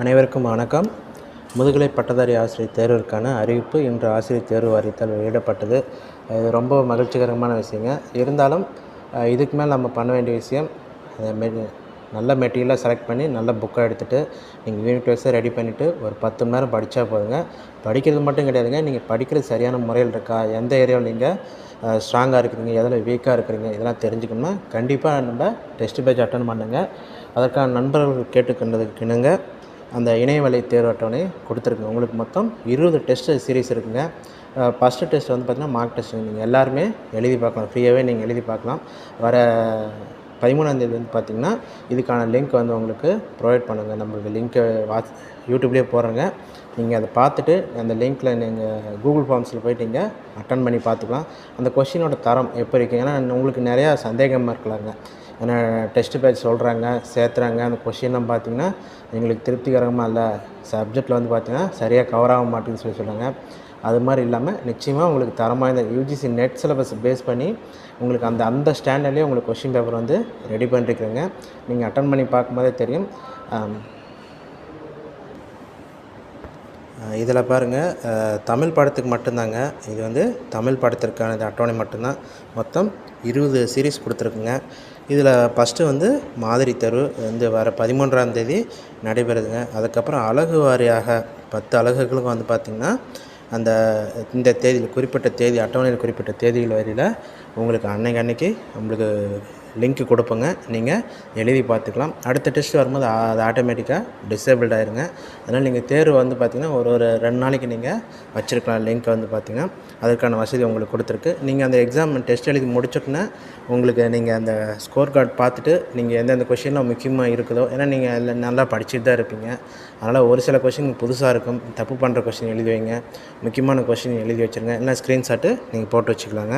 அனைவருக்கும் வணக்கம். முதுகலை பட்டதாரி ஆசிரியர் தேர்விற்கான அறிவிப்பு இன்று ஆசிரியர் தேர்வு வாரியத்தால் வெளியிடப்பட்டது. இது ரொம்ப மகிழ்ச்சிகரமான விஷயங்க. இருந்தாலும் இதுக்கு மேலே நம்ம பண்ண வேண்டிய விஷயம் நல்ல மெட்டீரியலாக செலக்ட் பண்ணி நல்ல புக்கை எடுத்துகிட்டு நீங்கள் யூனிட் வைஸாக ரெடி பண்ணிவிட்டு ஒரு 10 மணி நேரம் படித்தா போதுங்க. படிக்கிறது மட்டும் கிடையாதுங்க, நீங்கள் படிக்கிறது சரியான முறையில் இருக்கா, எந்த ஏரியாவில் நீங்கள் ஸ்ட்ராங்காக இருக்கிறீங்க, எதில் வீக்காக இருக்கிறீங்க, இதெல்லாம் தெரிஞ்சுக்கணும்னா கண்டிப்பாக நம்ம டெஸ்ட் பேட்ச் அட்டன் பண்ணுங்கள். அதற்கான நண்பர்கள் கேட்டுக்கொண்டதுக்கு இணங்க அந்த இணையவழி தேர்வு அட்டவணை கொடுத்துருக்குங்க. உங்களுக்கு மொத்தம் 20 டெஸ்ட் சீரீஸ் இருக்குங்க. ஃபஸ்ட்டு டெஸ்ட் வந்து பார்த்திங்கன்னா மார்க் டெஸ்ட் நீங்கள் எல்லாருமே எழுதி பார்க்கலாம், ஃப்ரீயாகவே நீங்கள் எழுதி பார்க்கலாம். வர 13ஆந்தேதி வந்து பார்த்திங்கன்னா இதுக்கான லிங்க் வந்து உங்களுக்கு ப்ரொவைட் பண்ணுங்கள். நம்மளுக்கு லிங்க்கை யூடியூப்லேயே போடுறேங்க. நீங்கள் அதை பார்த்துட்டு அந்த லிங்க்கில் நீங்கள் கூகுள் ஃபார்ம்ஸில் போய்ட்டு நீங்கள் அட்டன் பண்ணி பார்த்துக்கலாம். அந்த கொஷினோட தரம் எப்படி இருக்குது, ஏன்னா உங்களுக்கு நிறையா சந்தேகமாக இருக்கலாங்க. ஏன்னா டெஸ்ட்டு பேட்ச் சொல்கிறாங்க, சேர்த்துறாங்க, அந்த கொஷின்லாம் பார்த்திங்கன்னா எங்களுக்கு திருப்திகரமாக இல்லை, சப்ஜெக்டில் வந்து பார்த்திங்கன்னா சரியாக கவர் ஆக மாட்டேங்குதுன்னு சொல்கிறாங்க. அது மாதிரி இல்லாமல் நிச்சயமாக உங்களுக்கு தரமாக இந்த யூஜிசி நெட் சிலபஸ் பேஸ் பண்ணி உங்களுக்கு அந்த ஸ்டாண்டர்ட்லேயே உங்களுக்கு கொஷின் பேப்பர் வந்து ரெடி பண்ணிருக்கிறேங்க. நீங்கள் அட்டன் பண்ணி பார்க்கும்போதே தெரியும். இதில் பாருங்கள், தமிழ் பாடத்துக்கு மட்டும்தாங்க. இது வந்து தமிழ் பாடத்திற்கான அட்டவணை மட்டும்தான். மொத்தம் 20 சீரீஸ் கொடுத்துருக்குங்க. இதில் ஃபஸ்ட்டு வந்து மாதிரி தேர்வு வந்து வர 13ஆந்தேதி நடைபெறுதுங்க. அதுக்கப்புறம் அலகு வாரியாக 10 அலகுகளுக்கும் வந்து பார்த்திங்கன்னா இந்த தேதியில் குறிப்பிட்ட தேதி அட்டவணையில் குறிப்பிட்ட தேதிகள் வரையில் உங்களுக்கு அன்னைக்கு நம்மளுக்கு லிங்க்கு கொடுப்போங்க. நீங்கள் எழுதி பார்த்துக்கலாம். அடுத்த டெஸ்ட் வரும்போது அது ஆட்டோமேட்டிக்காக டிசேபிள்ட் ஆயிருங்க. அதனால் நீங்கள் தேர்வு வந்து பார்த்திங்கன்னா ஒரு 2 நாளைக்கு நீங்கள் வச்சுருக்கலாம். லிங்க் வந்து பார்த்திங்கன்னா அதற்கான வசதி உங்களுக்கு கொடுத்துருக்கு. நீங்கள் அந்த எக்ஸாம் டெஸ்ட் எழுதி முடிச்சுட்டுனா உங்களுக்கு நீங்கள் அந்த ஸ்கோர் கார்டு பார்த்துட்டு நீங்கள் எந்தெந்த கொஷின்லாம் முக்கியமாக இருக்குதோ, ஏன்னா நீங்கள் அதில் நல்லா படிச்சுட்டு தான் இருப்பீங்க. அதனால் ஒரு சில கொஷின் புதுசாக இருக்கும், தப்பு பண்ணுற கொஷின் எழுதி வைங்க, முக்கியமான கொஷின் எழுதி வச்சுருங்க, இல்லை ஸ்க்ரீன்ஷாட்டு நீங்கள் போட்டு வச்சுக்கலாங்க.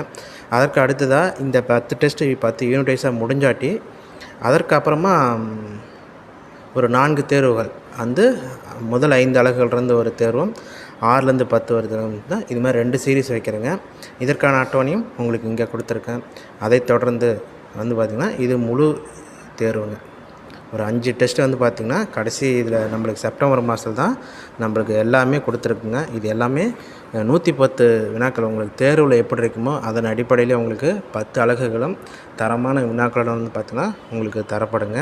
அதற்கு அடுத்ததாக இந்த 10 டெஸ்ட்டு 10 யூனிட் வைஸாக முடிஞ்சாட்டி அதற்கப்புறமா ஒரு 4 தேர்வுகள் வந்து முதல் 5 அலகுகள்லேருந்து ஒரு தேர்வும் 6லேருந்து 10 ஒரு தேர்வும் தான். இது மாதிரி 2 சீரீஸ் வைக்கிறேங்க. இதற்கான அட்டவணையும் உங்களுக்கு இங்கே கொடுத்துருக்கேன். அதை தொடர்ந்து வந்து பார்த்திங்கன்னா இது முழு தேர்வுங்க. ஒரு 5 டெஸ்ட்டு வந்து பார்த்திங்கன்னா கடைசி இதில் நம்மளுக்கு செப்டம்பர் மாதத்தில் தான் நம்மளுக்கு எல்லாமே கொடுத்துருக்குங்க. இது எல்லாமே 110 வினாக்கள் உங்களுக்கு தேர்வில் எப்படி இருக்குமோ அதன் அடிப்படையில் உங்களுக்கு 10 அலகுகளும் தரமான வினாக்களுடன் வந்து பார்த்திங்கன்னா உங்களுக்கு தரப்படுங்க.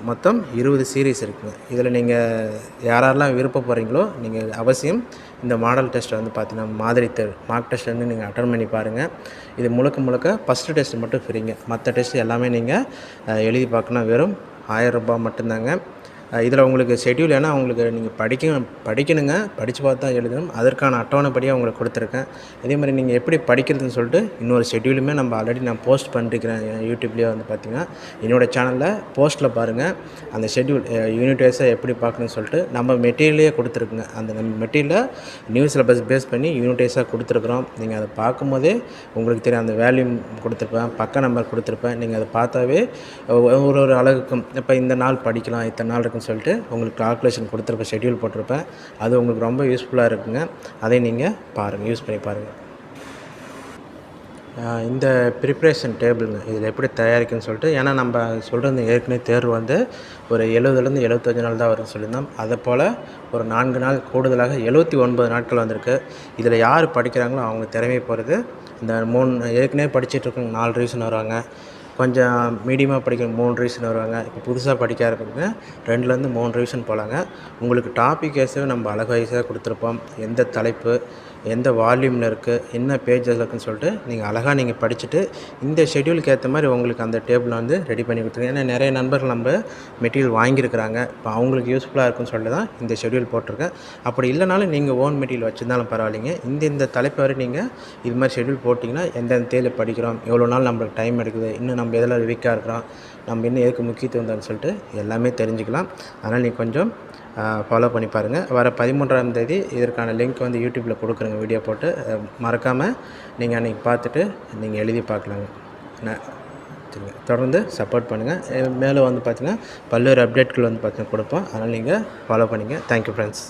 மொத்தம் 20 சீரீஸ் இருக்குங்க. இதில் நீங்கள் யாரெல்லாம் விருப்பப்படுறீங்களோ நீங்கள் அவசியம் இந்த மாடல் டெஸ்ட்டை வந்து பார்த்திங்கன்னா மாதிரி தேர்வு மார்க் டெஸ்ட் வந்து நீங்கள் அட்டன் பண்ணி பாருங்கள். இது முழுக்க ஃபஸ்ட்டு டெஸ்ட்டு மட்டும் ஃப்ரீங்க. மற்ற டெஸ்ட்டு எல்லாமே நீங்கள் எழுதி பார்க்கணும். வெறும் ₹1000 மட்டும்தாங்க. இதில் உங்களுக்கு ஷெட்யூல், ஏன்னா உங்களுக்கு நீங்கள் படிக்கணுங்க, படித்து பார்த்து தான் எழுதணும். அதற்கான அட்டவணைப்படியாக உங்களுக்கு கொடுத்துருக்கேன். இதே மாதிரி நீங்கள் எப்படி படிக்கிறதுன்னு சொல்லிட்டு இன்னொரு ஷெட்யூலுமே நம்ம ஆல்ரெடி நான் போஸ்ட் பண்ணிருக்கிறேன் யூடியூப்லேயே வந்து பார்த்திங்கன்னா என்னோடய சேனலில் போஸ்ட்டில் பாருங்கள். அந்த ஷெட்யூல் யூனிட் வைஸாக எப்படி பார்க்கணுன்னு சொல்லிட்டு நம்ம மெட்டீரியலே கொடுத்துருக்குங்க. அந்த மெட்டீரியலை நியூ சிலபஸ் பேஸ் பண்ணி யூனிட் வைஸாக கொடுத்துருக்குறோம். நீங்கள் அதை பார்க்கும்போதே உங்களுக்கு தெரியும். அந்த வேல்யூம் கொடுத்துருப்பேன், பக்க நம்பர் கொடுத்துருப்பேன். நீங்கள் அதை பார்த்தாவே ஒரு அழகுக்கும் இப்போ இந்த நாள் படிக்கலாம், இத்தனை நாள் சொல்லிட்டு உங்களுக்கு கால்குலேஷன் கொடுத்துருப்பேன், ஷெட்யூல் போட்டிருப்பேன். அது உங்களுக்கு ரொம்ப யூஸ்ஃபுல்லாக இருக்குங்க. அதை நீங்கள் பாருங்கள், யூஸ் பண்ணி பாருங்கள். இந்த ப்ரிப்ரேஷன் டேபிளுங்க இதில் எப்படி தயாரிக்குன்னு சொல்லிட்டு, ஏன்னா நம்ம சொல்கிறது ஏற்கனவே தேர்வு வந்து ஒரு 70லேருந்து 75 நாள் தான் வரும்னு சொல்லியிருந்தோம். அதை போல் ஒரு 4 நாள் கூடுதலாக 79 நாட்கள் வந்திருக்கு. இதில் யார் படிக்கிறாங்களோ அவங்க திறமை போகிறது. இந்த 3 ஏற்கனவே படிச்சுட்டு இருக்கவங்க 4 ரிவிஷன் வருவாங்க, கொஞ்சம் மீடியமாக படிக்கிற 3 ரிவிஷன் வருவாங்க, இப்போ புதுசாக படிக்க ஆரம்பிங்க 2லேருந்து 3 ரிவிஷன் போகலாங்க. உங்களுக்கு டாபிக் வைஸாக நம்ம அழகு வைஸாக கொடுத்துருப்போம். எந்த தலைப்பு, எந்த வால்யூமில் இருக்குது, என்ன பேஜஸ் இருக்குன்னு சொல்லிட்டு நீங்கள் அழகாக நீங்கள் படிச்சுட்டு இந்த ஷெட்யூலுக்கு ஏற்ற மாதிரி உங்களுக்கு அந்த டேபிள் வந்து ரெடி பண்ணி கொடுத்துருங்க. ஏன்னா நிறைய நண்பர்கள் நம்ம மெட்டீரியல் வாங்கியிருக்கிறாங்க. இப்போ அவங்களுக்கு யூஸ்ஃபுல்லாக இருக்குன்னு சொல்லிட்டு தான் இந்த ஷெட்யூல் போட்டிருக்கேன். அப்படி இல்லைனாலும் நீங்கள் ஓன் மெட்டீரியல் வச்சுருந்தாலும் பரவாயில்லைங்க. இந்த தலைப்பு வரை நீங்கள் இது மாதிரி ஷெட்யூல் போட்டிங்கன்னா எந்தெந்த தேதியில் படிக்கிறோம், எவ்வளோ நாள் நம்மளுக்கு டைம் எடுக்குது, இன்னும் நம்ம எதில் வீக்காக இருக்கிறோம், நம்ம இன்னும் எதுக்கு முக்கியத்துவம் தான் சொல்லிட்டு எல்லாமே தெரிஞ்சுக்கலாம். அதனால் நீங்கள் கொஞ்சம் ஃபாலோ பண்ணி பாருங்கள். வர 13ஆந்தேதி இதற்கான லிங்க் வந்து யூடியூப்பில் கொடுக்குறேங்க, வீடியோ போட்டு. மறக்காமல் நீங்கள் அன்றைக்கி பார்த்துட்டு நீங்கள் எழுதி பார்க்கலாங்க. சரிங்க, தொடர்ந்து சப்போர்ட் பண்ணுங்கள். மேலே வந்து பார்த்திங்கன்னா பல்வேறு அப்டேட்கள் வந்து பார்த்திங்கன்னா கொடுப்போம். அதனால் நீங்கள் ஃபாலோ பண்ணிங்க. Thank you friends.